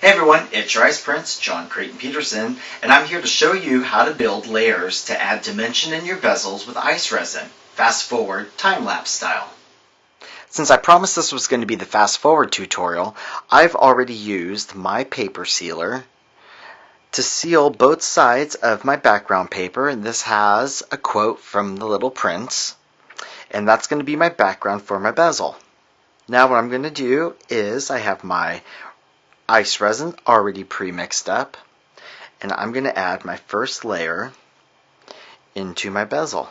Hey everyone, it's your Ice Prince, John Creighton Peterson, and I'm here to show you how to build layers to add dimension in your bezels with ice resin, fast forward, time-lapse style. Since I promised this was going to be the fast forward tutorial, I've already used my paper sealer to seal both sides of my background paper, and this has a quote from the Little Prince, and that's going to be my background for my bezel. Now what I'm going to do is I have my ice resin already pre-mixed up, and I'm going to add my first layer into my bezel.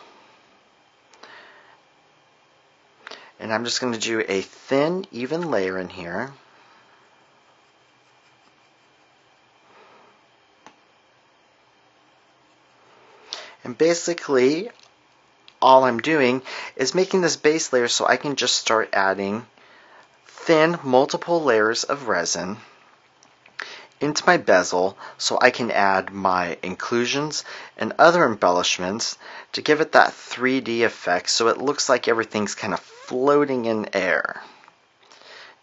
And I'm just going to do a thin, even layer in here. And basically, all I'm doing is making this base layer so I can just start adding thin, multiple layers of resin into my bezel so I can add my inclusions and other embellishments to give it that 3D effect so it looks like everything's kind of floating in air.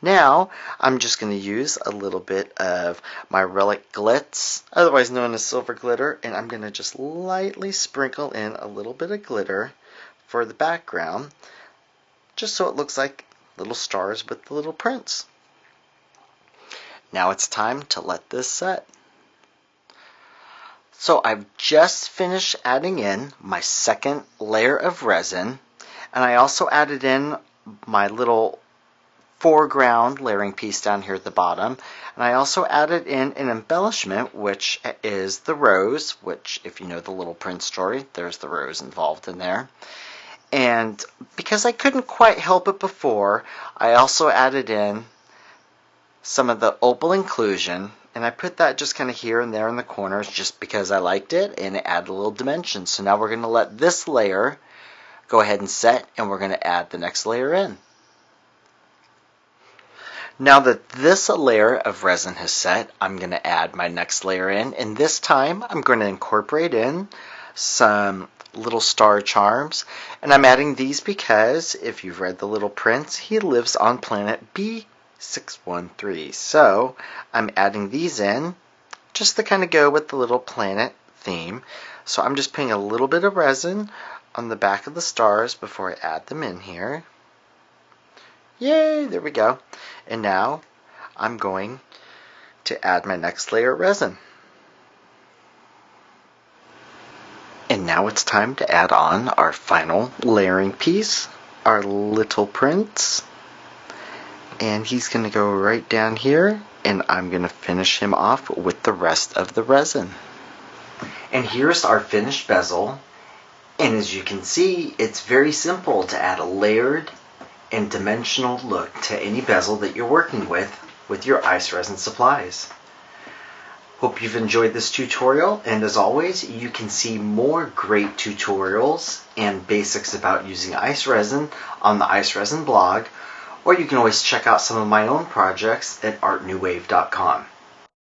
Now I'm just going to use a little bit of my relic glitz, otherwise known as silver glitter, and I'm going to just lightly sprinkle in a little bit of glitter for the background just so it looks like little stars with the little prints. Now it's time to let this set. So I've just finished adding in my second layer of resin, and I also added in my little foreground layering piece down here at the bottom, and I also added in an embellishment, which is the rose, which if you know the Little Prince story, there's the rose involved in there. And because I couldn't quite help it before, I also added in some of the opal inclusion, and I put that just kind of here and there in the corners just because I liked it, and it added a little dimension. So now we're going to let this layer go ahead and set, and we're going to add the next layer in. Now that this layer of resin has set, I'm going to add my next layer in, and this time I'm going to incorporate in some little star charms, and I'm adding these because if you've read The Little Prince, he lives on planet B613. So I'm adding these in just to kind of go with the little planet theme. So I'm just putting a little bit of resin on the back of the stars before I add them in here. Yay, there we go. And now I'm going to add my next layer of resin. And now it's time to add on our final layering piece, our Little Prince. And he's going to go right down here, and I'm going to finish him off with the rest of the resin. And here's our finished bezel. And as you can see, it's very simple to add a layered and dimensional look to any bezel that you're working with your ice resin supplies. Hope you've enjoyed this tutorial, and as always, you can see more great tutorials and basics about using ice resin on the Ice Resin blog, or you can always check out some of my own projects at artnewwave.com.